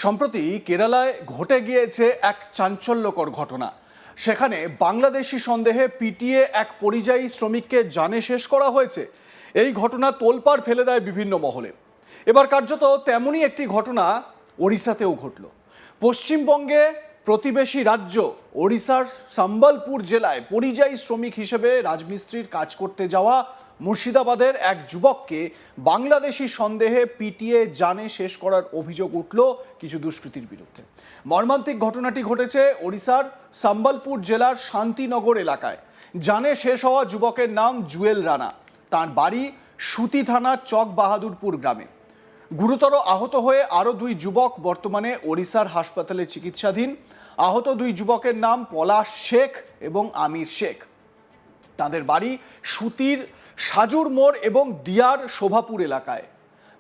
সম্প্রতি কেরালায় ঘটে গিয়েছে এক চাঞ্চল্যকর ঘটনা। সেখানে বাংলাদেশি সন্দেহে পিটিয়ে এক পরিযায়ী শ্রমিককে জানে শেষ করা হয়েছে। এই ঘটনা তোলপাড় ফেলে দেয় বিভিন্ন মহলে। এবার কার্যত তেমনই একটি ঘটনা ওড়িশাতেও ঘটল। পশ্চিমবঙ্গে প্রতিবেশী রাজ্য ওড়িশার সম্বলপুর জেলায় পরিযায়ী শ্রমিক হিসেবে রাজমিস্ত্রির কাজ করতে যাওয়া মুর্শিদাবাদের এক যুবককে বাংলাদেশি সন্দেহে পিটিয়ে জানে শেষ করার অভিযোগ উঠল কিছু দুষ্কৃতীর বিরুদ্ধে। মর্মান্তিক ঘটনাটি ঘটেছে ওড়িশার সম্বলপুর জেলার শান্তিনগর এলাকায়। জানে শেষ হওয়া যুবকের নাম জুয়েল রানা। তার বাড়ি সুতি থানার চক বাহাদুরপুর গ্রামে। গুরুতর আহত হয়ে আরও দুই যুবক বর্তমানে ওড়িশার হাসপাতালে চিকিৎসাধীন। আহত দুই যুবকের নাম পলাশ শেখ এবং আমির শেখ। তাদের বাড়ি সুতির সাজুর মোড় এবং দিয়ার শোভাপুর এলাকায়।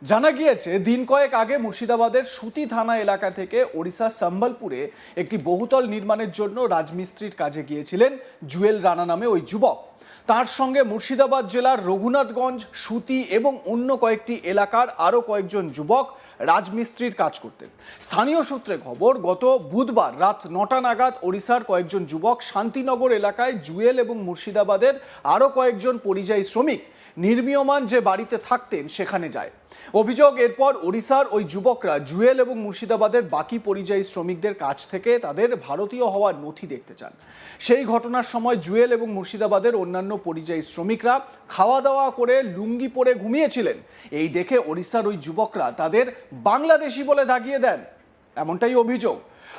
জানা গিয়েছে দিন কয়েক আগে মুর্শিদাবাদের সুতি থানা এলাকা থেকে ওড়িশার সম্বলপুরে একটি বহুতল নির্মাণের জন্য রাজমিস্ত্রির কাজে গিয়েছিলেন জুয়েল রানা নামে ওই যুবক। তার সঙ্গে মুর্শিদাবাদ জেলার রঘুনাথগঞ্জ, সুতি এবং অন্য কয়েকটি এলাকার আরও কয়েকজন যুবক রাজমিস্ত্রির কাজ করতেন। স্থানীয় সূত্রে খবর, গত বুধবার রাত 9টা নাগাদ ওড়িশার কয়েকজন যুবক শান্তিনগর এলাকায় জুয়েল এবং মুর্শিদাবাদের আরও কয়েকজন পরিযায়ী শ্রমিক নির্মীয়মান যে বাড়িতে থাকতেন সেখানে যায়। অভিযোগ, এরপর ওড়িশার ওই যুবকরা জুয়েল এবং মুর্শিদাবাদের বাকি পরিযায়ী শ্রমিকদের কাছ থেকে তাদের ভারতীয় হওয়ার নথি দেখতে চান। সেই ঘটনার সময় জুয়েল এবং মুর্শিদাবাদের অন্যান্য পরিযায়ী শ্রমিকরা খাওয়া দাওয়া করে লুঙ্গি পরে ঘুমিয়েছিলেন। এই দেখে ওড়িশার ওই যুবকরা তাদের বাংলাদেশি বলে দাগিয়ে দেন, এমনটাই অভিযোগ।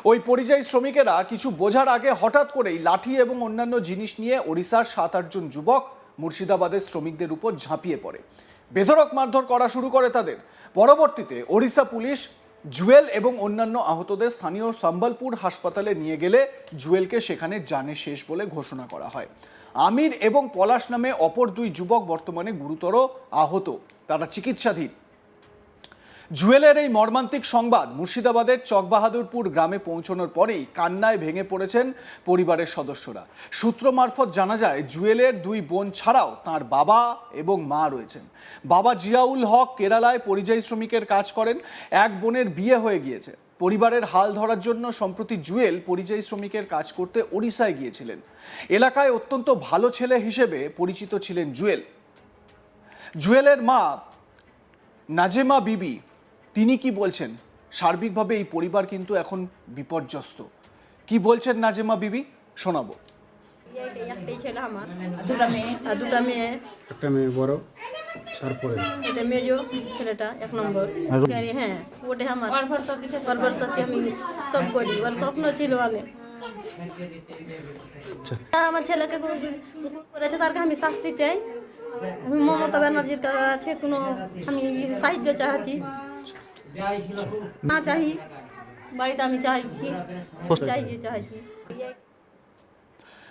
ওই পরিযায়ী শ্রমিকেরা কিছু বোঝার আগে হঠাৎ করেই লাঠি এবং অন্যান্য জিনিস নিয়ে ওড়িশার 7-8 জন যুবক মুর্শিদাবাদের শ্রমিকদের উপর ঝাঁপিয়ে পড়ে বেধড়ক মারধর করা শুরু করে তাদের। পরবর্তীতে ওড়িশা পুলিশ জুয়েল এবং অন্যান্য আহতদের স্থানীয় সম্বলপুর হাসপাতালে নিয়ে গেলে জুয়েলকে সেখানে জানে শেষ বলে ঘোষণা করা হয়। আমির এবং পলাশ নামে অপর দুই যুবক বর্তমানে গুরুতর আহত, তারা চিকিৎসাধীন। জুয়েলের এই মর্মান্তিক সংবাদ মুর্শিদাবাদের চকবাহাদুরপুর গ্রামে পৌঁছানোর পরেই কান্নায় ভেঙে পড়েছেন পরিবারের সদস্যরা। সূত্র মারফত জানা যায়, জুয়েলের দুই বোন ছাড়াও তার বাবা এবং মা রয়েছেন। বাবা জিয়াউল হক কেরালায় পরিযায়ী শ্রমিকের কাজ করেন। এক বোনের বিয়ে হয়ে গিয়েছে। পরিবারের হাল ধরার জন্য সম্প্রতি জুয়েল পরিযায়ী শ্রমিকের কাজ করতে ওড়িশায় গিয়েছিলেন। এলাকায় অত্যন্ত ভালো ছেলে হিসেবে পরিচিত ছিলেন জুয়েল। জুয়েলের মা নাজেমা বিবি, তিনি কি বলছেন? সার্বিকভাবে এই পরিবার কিন্তু এখন বিপর্যস্ত। কি বলছেন নাজেমা বিবি, শোনাবো। একটাই ছেলে আমার, দুটা মেয়ে। একটা মেয়ে বড়, তারপরে এটা মেজো ছেলেটা 1 নম্বর। হ্যাঁ, ওটা আমার সাথে আমি সব করি। ওর স্বপ্ন ছিল অনেক। আমার ছেলেকে করেছে, তার আমি শাস্তি চাই। মমতা ব্যানার্জির কাছে কোনো আমি সাহায্য চাচ্ছি, না চাই বাড়িতে আমি চাইছি।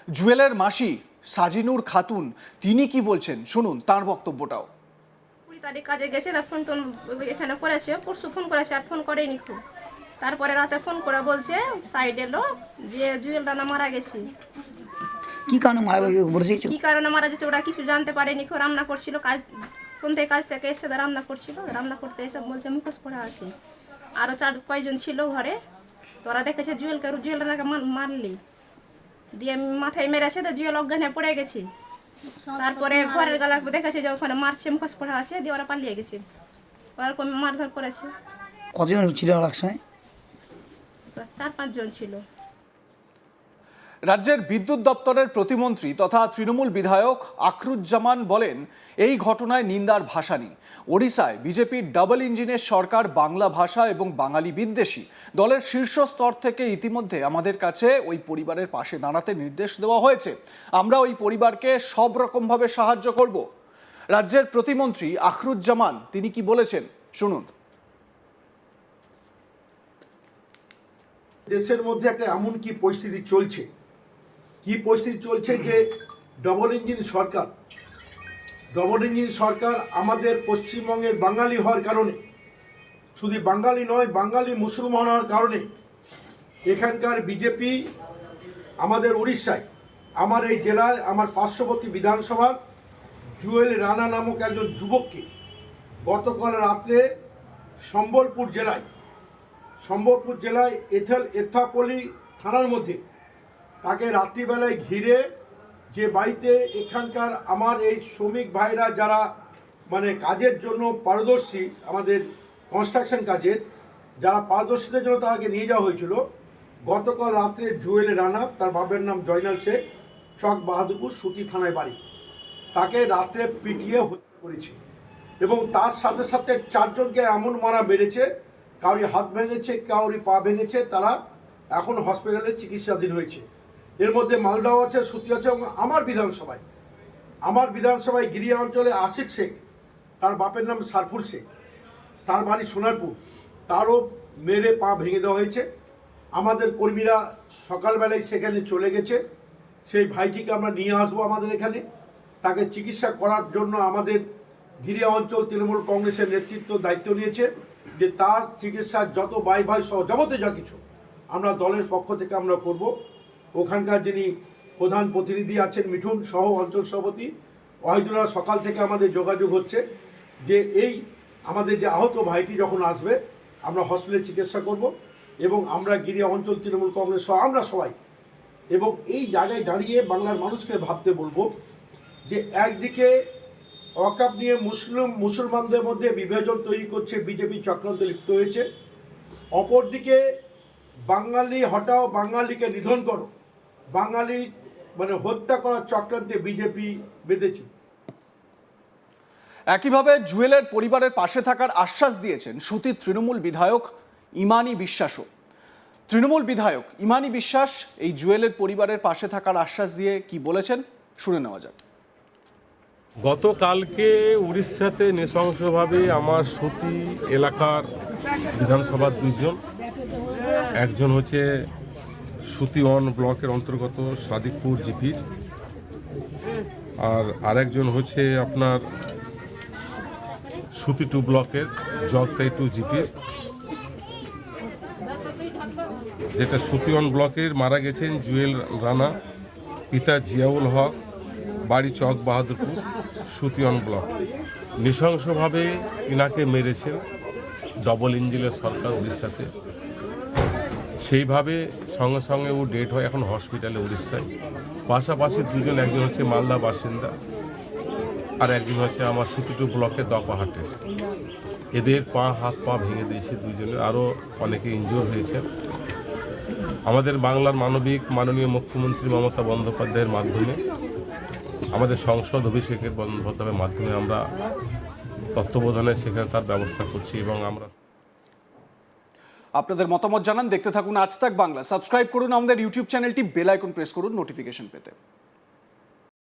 জুয়েলের মাসি সাজিনুর খাতুন, তিনি কি বলছেন শুনুন তার বক্তব্যটাও। 20 তারিখ কাজে গেছে, ফোন টোন এখানে করেছে, পরশু ফোন করেছে, আর ফোন করেনি খুব। তারপরে রাতে ফোন করে বলছে সাইড এলো যে জুয়েল রানা মারা গেছে। কি কারণে মারা গেছে? কি কারণে মারা গেছে ওরা কিছু জানতে পারেনি। রান্না করছিল, কাজ সন্ধ্যায় কাজ থেকে এসে রান্না করছিল, রান্না করতে এসে বলছে মুখোশ পড়া আছে। আরও কয়েকজন ছিল ঘরে, তোরা দেখেছে জুয়েল রানাকে মারলি দিয়ে মাথায় মেরেছে, তো জুয়েল অজ্ঞান হয়ে পড়ে গেছে। তারপরে ঘরের গালা দেখেছে যে ওখানে মারছে, মুখোশ পড়া আছে, দিয়ে ওরা পালিয়ে গেছে। ওরকম মারধর করেছে। কতজন ছিল একসময়? 4-5 জন ছিল। রাজ্যের বিদ্যুৎ দপ্তরের প্রতিমন্ত্রী তথা তৃণমূল বিধায়ক আখরুজ্জামান বলেন, এই ঘটনায় নিন্দার ভাষা নেই। ওড়িশায় বিজেপির ডাবল ইঞ্জিনের সরকার বাংলা ভাষা এবং বাঙালি বিদ্বেষী। দলের শীর্ষ স্তর থেকে ইতিমধ্যে আমাদের কাছে ওই পরিবারের পাশে দাঁড়াতে নির্দেশ দেওয়া হয়েছে। আমরা ওই পরিবারকে সব রকমভাবে সাহায্য করব। রাজ্যের প্রতিমন্ত্রী আখরুজ্জামান তিনি কি বলেছেন শুনুন। দেশের মধ্যে একটা এমন কি পরিস্থিতি চলছে যে ডবল ইঞ্জিন সরকার আমাদের পশ্চিমবঙ্গের বাঙালি হওয়ার কারণে, শুধু বাঙালি নয়, বাঙালি মুসলমান হওয়ার কারণে এখানকার বিজেপি আমাদের উড়িষ্যায়, আমার এই জেলায়, আমার পার্শ্ববর্তী বিধানসভার জুয়েল রানা নামক একজন যুবককে গতকাল রাত্রে সম্বলপুর জেলায় সম্বলপুর জেলায় এথাপল্লী থানার মধ্যে তাকে রাত্রিবেলায় ঘিরে যে বাড়িতে এখানকার আমার এই শ্রমিক ভাইরা যারা মানে কাজের জন্য পারদর্শী, আমাদের কনস্ট্রাকশন কাজের যারা পারদর্শীদের জন্য তাকে নিয়ে যাওয়া হয়েছিল, গতকাল রাত্রে জুয়েল রানা, তার বাবার নাম জয়নাল শেখ, চক বাহাদুরপুর সুতি থানায় বাড়ি, তাকে রাত্রে পিটিয়ে হত্যা করেছে এবং তার সাথে সাথে 4 জনকে এমন মারা মেরেছে, কাউরি হাত ভেঙেছে, কাউরি পা ভেঙেছে, তারা এখন হসপিটালে চিকিৎসাধীন হয়েছে। এর মধ্যে মালদাও আছে, সুতি আছে এবং আমার বিধানসভায় গিরিয়া অঞ্চলে আশিক শেখ, তার বাপের নাম সারফুল শেখ, তার বাড়ি সোনারপুর, তারও মেরে পা ভেঙে দেওয়া হয়েছে। আমাদের কর্মীরা সকালবেলায় সেখানে চলে গেছে, সেই ভাইটিকে আমরা নিয়ে আসবো আমাদের এখানে, তাকে চিকিৎসা করার জন্য আমাদের গিরিয়া অঞ্চল তৃণমূল কংগ্রেসের নেতৃত্ব দায়িত্ব নিয়েছে যে তার চিকিৎসার যত ভাই সহ যাবতীয় যা কিছু আমরা দলের পক্ষ থেকে আমরা করব। ওখানকার যিনি প্রধান প্রতিনিধি আছেন মিঠুন সহ অঞ্চল সভাপতি ওয়াহিদুল্লাহ, সকাল থেকে আমাদের যোগাযোগ হচ্ছে যে এই আমাদের যে আহত ভাইটি যখন আসবে আমরা হসপিটালে চিকিৎসা করব এবং আমরা গিরিয়া অঞ্চল তৃণমূল কংগ্রেস সহ আমরা সবাই এবং এই জায়গায় দাঁড়িয়ে বাংলার মানুষকে ভাবতে বলবো যে একদিকে ওয়াকফ নিয়ে মুসলমানদের মধ্যে বিভাজন তৈরি করছে বিজেপি, চক্রান্তে লিপ্ত হয়েছে, অপরদিকে বাঙালি হটাও, বাঙালিকে নিধন করো, বাঙালি মানে হত্যা করার চক্রান্তে বিজেপি বেঁধেছে। একইভাবে জুয়েলের পরিবারের পাশে থাকার আশ্বাস দিয়েছেন সুতির তৃণমূল বিধায়ক ইমানি বিশ্বাসও। তৃণমূল বিধায়ক ইমানি বিশ্বাস এই জুয়েলের পরিবারের পাশে থাকার আশ্বাস দিয়ে কি বলেছেন শুনে নেওয়া যাক। গতকালকে উড়িষ্যাতে নৃশংসভাবে আমার সুতি এলাকার বিধানসভার 2 জন, একজন হচ্ছে সুতি 1 ব্লকের অন্তর্গত সাদিকপুর জিপির, আর আরেকজন হচ্ছে আপনার সুতি 2 ব্লকের জগতাই 2 জিপির। যেটা সুতি 1 ব্লকের মারা গেছেন জুয়েল রানা, পিতা জিয়াউল হক, বাড়ি চক বাহাদুরপুর, সুতি 1 ব্লক। নৃশংসভাবে ইনাকে মেরেছেন ডবল ইঞ্জিনের সরকার উড়িষ্যাতে, সেইভাবে সঙ্গে সঙ্গে ও ডেট হয় এখন হসপিটালে উড়িষ্যায়। পাশাপাশি 2 জন, একজন হচ্ছে মালদা বাসিন্দা আর একজন হচ্ছে আমার সুতি 2 ব্লকের দপাহাটের। এদের হাত পা ভেঙে দিয়েছে 2 জনের, আরও অনেকে ইনজোর হয়েছে। আমাদের বাংলার মাননীয় মুখ্যমন্ত্রী মমতা বন্দ্যোপাধ্যায়ের মাধ্যমে, আমাদের সংসদ অভিষেকের বন্দ্যোপাধ্যায়ের মাধ্যমে আমরা তত্ত্বাবধানে সেখানে তার ব্যবস্থা করছি এবং আমরা আপনাদের মতামত জানান। দেখতে থাকুন আজ তাক বাংলা। সাবস্ক্রাইব করুন আমাদের ইউটিউব চ্যানেলটি, বেল আইকন প্রেস করুন নোটিফিকেশন পেতে।